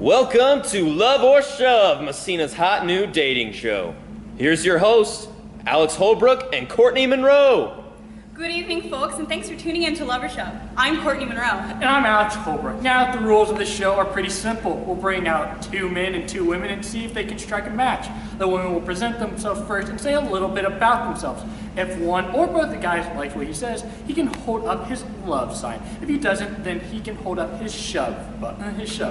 Welcome to Love or Shove, Messina's hot new dating show. Here's your hosts, Alex Holbrook and Courtney Monroe. Good evening, folks, and thanks for tuning in to Love or Shove. I'm Courtney Monroe. And I'm Alex Holbrook. Now, the rules of the show are pretty simple. We'll bring out 2 men and 2 women and see if they can strike a match. The women will present themselves first and say a little bit about themselves. If one or both the guys likes what he says, he can hold up his love sign. If he doesn't, then he can hold up his shove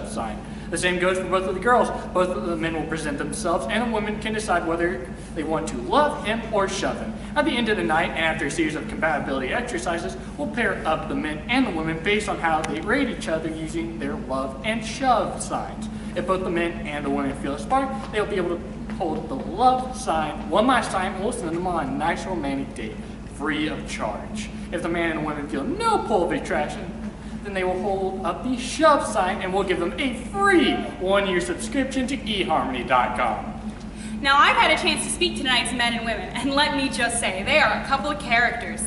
sign. The same goes for both of the girls. Both of the men will present themselves, and the women can decide whether they want to love him or shove him. At the end of the night, and after a series of compatibility exercises, we'll pair up the men and the women based on how they rate each other using their love and shove signs. If both the men and the women feel a spark, they'll be able to hold the love sign one last time, and we'll send them on a nice romantic date, free of charge. If the man and the women feel no pull of attraction, then they will hold up the shove sign and we'll give them a free 1-year subscription to eHarmony.com. Now, I've had a chance to speak to tonight's men and women, and let me just say, they are a couple of characters.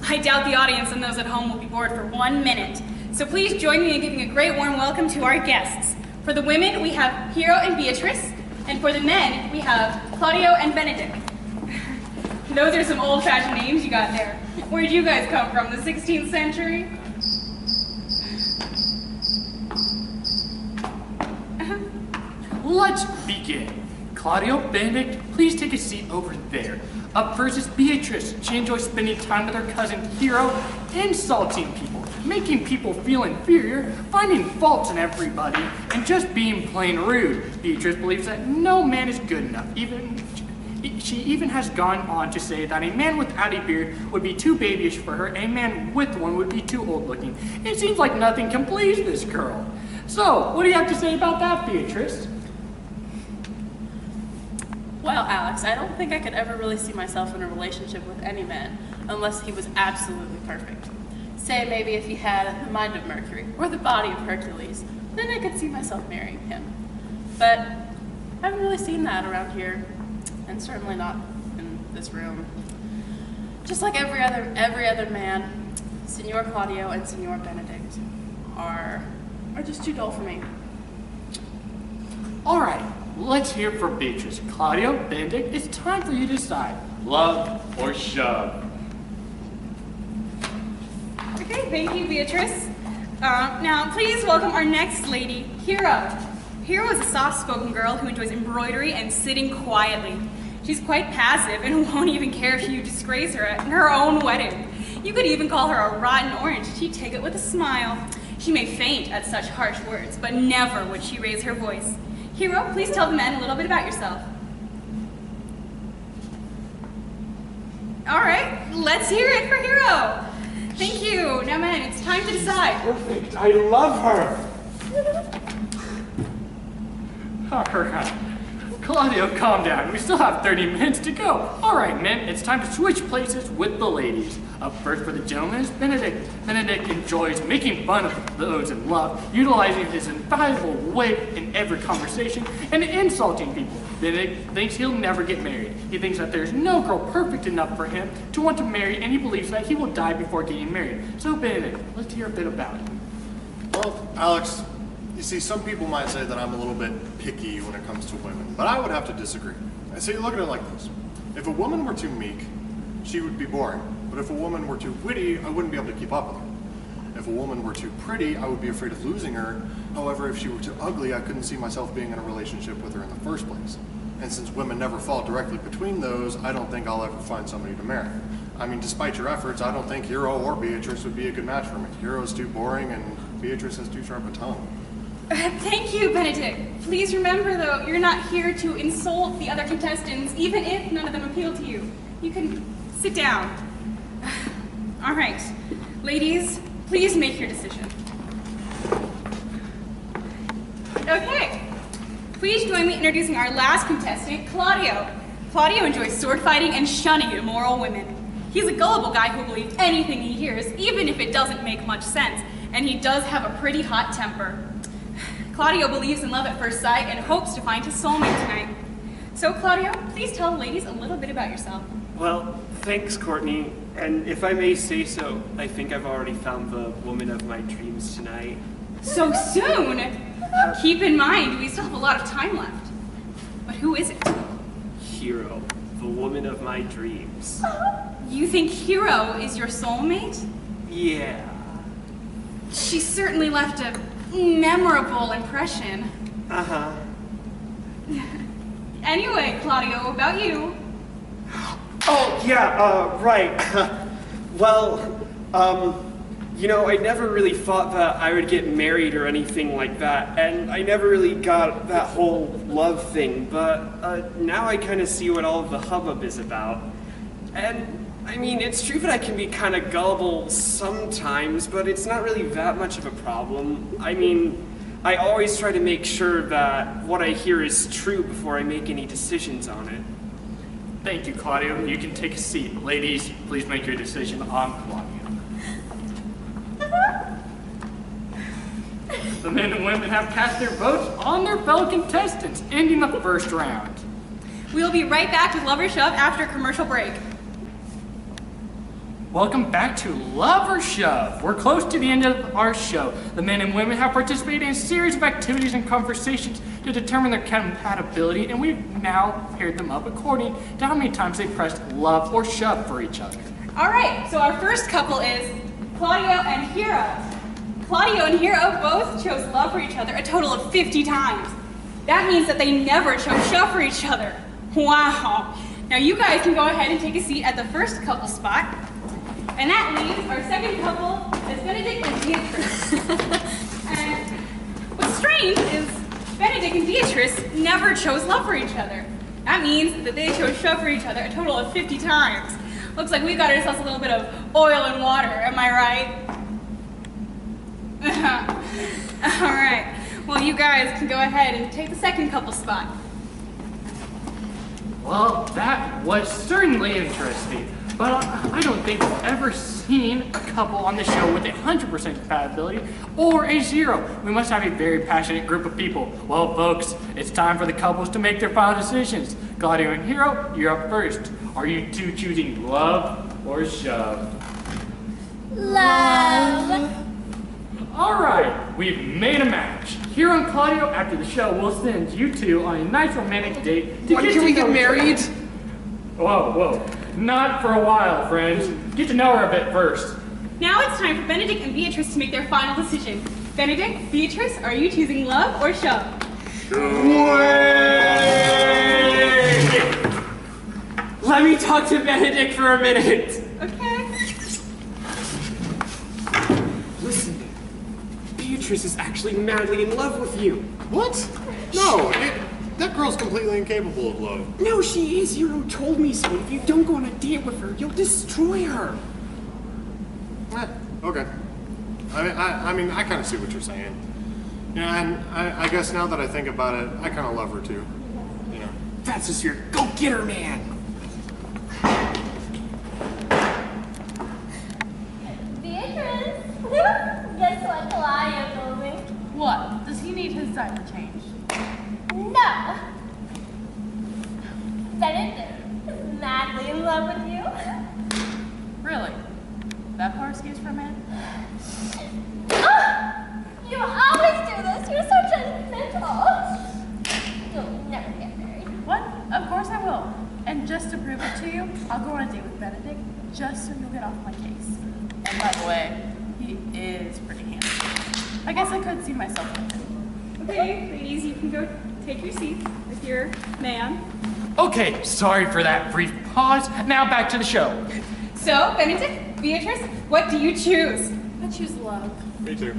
I doubt the audience and those at home will be bored for 1 minute. So please join me in giving a great warm welcome to our guests. For the women, we have Hero and Beatrice, and for the men, we have Claudio and Benedict. Those are some old-fashioned names you got there. Where'd you guys come from, the 16th century? Let's begin. Claudio, Benedict, please take a seat over there. Up first is Beatrice. She enjoys spending time with her cousin Hero, insulting people, making people feel inferior, finding faults in everybody, and just being plain rude. Beatrice believes that no man is good enough. She even has gone on to say that a man without a beard would be too babyish for her, and a man with one would be too old looking. It seems like nothing can please this girl. So, what do you have to say about that, Beatrice? Well, Alex, I don't think I could ever really see myself in a relationship with any man unless he was absolutely perfect. Say maybe if he had the mind of Mercury or the body of Hercules, then I could see myself marrying him. But I haven't really seen that around here, and certainly not in this room. Just like every other man, Signor Claudio and Signor Benedict are just too dull for me. All right. Let's hear from Beatrice. Claudio, Benedict, it's time for you to decide. Love or shove? Okay, thank you, Beatrice. Now, please welcome our next lady, Hero. Hero is a soft-spoken girl who enjoys embroidery and sitting quietly. She's quite passive and won't even care if you disgrace her at her own wedding. You could even call her a rotten orange. She'd take it with a smile. She may faint at such harsh words, but never would she raise her voice. Hero, please tell the men a little bit about yourself. All right, let's hear it for Hero. Thank you. Now, men, it's time to decide. Perfect. I love her. All right. Claudio, calm down. We still have 30 minutes to go. All right, men, it's time to switch places with the ladies. Up first for the gentlemen is Benedict. Benedict enjoys making fun of those in love, utilizing his invaluable wit in every conversation, and insulting people. Benedict thinks he'll never get married. He thinks that there's no girl perfect enough for him to want to marry, and he believes that he will die before getting married. So, Benedict, let's hear a bit about it. Well, Alex, you see, some people might say that I'm a little bit picky when it comes to women, but I would have to disagree. I say, look at it like this. If a woman were too meek, she would be boring. But if a woman were too witty, I wouldn't be able to keep up with her. If a woman were too pretty, I would be afraid of losing her. However, if she were too ugly, I couldn't see myself being in a relationship with her in the first place. And since women never fall directly between those, I don't think I'll ever find somebody to marry. I mean, despite your efforts, I don't think Hero or Beatrice would be a good match for me. Hero's too boring and Beatrice has too sharp a tongue. Thank you, Benedict. Please remember, though, you're not here to insult the other contestants, even if none of them appeal to you. You can sit down. All right. Ladies, please make your decision. Okay. Please join me in introducing our last contestant, Claudio. Claudio enjoys sword fighting and shunning immoral women. He's a gullible guy who believes anything he hears, even if it doesn't make much sense, and he does have a pretty hot temper. Claudio believes in love at first sight and hopes to find his soulmate tonight. So, Claudio, please tell the ladies a little bit about yourself. Well, thanks, Courtney. And if I may say so, I think I've already found the woman of my dreams tonight. So soon? Keep in mind, we still have a lot of time left. But who is it? Hero, the woman of my dreams. You think Hero is your soulmate? Yeah. She certainly left a memorable impression. Uh-huh. Anyway, Claudio, about you. Oh, yeah, right. Well, you know, I never really thought that I would get married or anything like that, and I never really got that whole love thing, but now I kind of see what all of the hubbub is about. And, I mean, it's true that I can be kind of gullible sometimes, but it's not really that much of a problem. I mean, I always try to make sure that what I hear is true before I make any decisions on it. Thank you, Claudio. You can take a seat. Ladies, please make your decision on Claudio. The men and women have cast their votes on their fellow contestants, ending the first round. We'll be right back with Lover Shove after a commercial break. Welcome back to Love or Shove. We're close to the end of our show. The men and women have participated in a series of activities and conversations to determine their compatibility, and we've now paired them up according to how many times they pressed love or shove for each other. All right, so our first couple is Claudio and Hero. Claudio and Hero both chose love for each other a total of 50 times. That means that they never chose shove for each other. Wow. Now you guys can go ahead and take a seat at the first couple spot. And that leaves our second couple as Benedict and Beatrice. And what's strange is Benedict and Beatrice never chose love for each other. That means that they chose shove for each other a total of 50 times. Looks like we got ourselves a little bit of oil and water, am I right? All right, well you guys can go ahead and take the second couple spot. Well, that was certainly interesting, but I don't think we've ever seen a couple on the show with 100% compatibility or a 0. We must have a very passionate group of people. Well, folks, it's time for the couples to make their final decisions. Claudio and Hero, you're up first. Are you two choosing love or shove? Love. All right, we've made a match. Hero and Claudio, after the show, will send you two on a nice romantic date to When can we get married? Whoa. Not for a while, friends. Get to know her a bit first. Now it's time for Benedict and Beatrice to make their final decision. Benedict, Beatrice, are you choosing love or shove? Let me talk to Benedict for a minute. Okay. Listen, Beatrice is actually madly in love with you. What? No, that girl's completely incapable of love. No, she is. Hero told me so. If you don't go on a date with her, you'll destroy her. Okay. I mean, I kind of see what you're saying. Yeah, and I guess now that I think about it, I kind of love her too. You know. That's just your go-getter, man. Beatrice, guess what Claudio told me? What? Does he need his diaper changed? No. Benedict is madly in love with you. Really? That poor excuse for a man? You always do this. You're so judgmental. You'll never get married. What? Of course I will. And just to prove it to you, I'll go on a date with Benedict just so you'll get off my case. And by the way, he is pretty handsome. I guess I could see myself with him. Okay, ladies, you can go take your seats with your man. Okay, sorry for that brief pause. Now back to the show. So, Benedict, Beatrice, what do you choose? I choose love. Me too.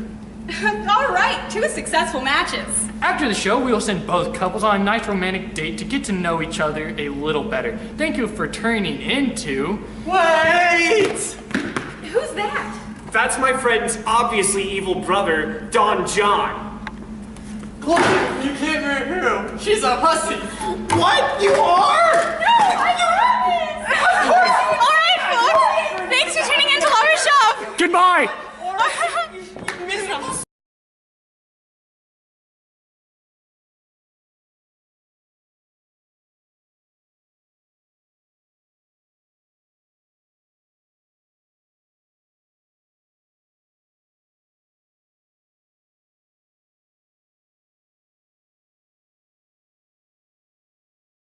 All right, 2 successful matches. After the show, we will send both couples on a nice romantic date to get to know each other a little better. Thank you for turning into... Wait! Who's that? That's my friend's obviously evil brother, Don John. Claudia, you can't marry Hero. She's a hussy. What? You are? All right, folks. Thanks for tuning in to Love or Shove. Goodbye!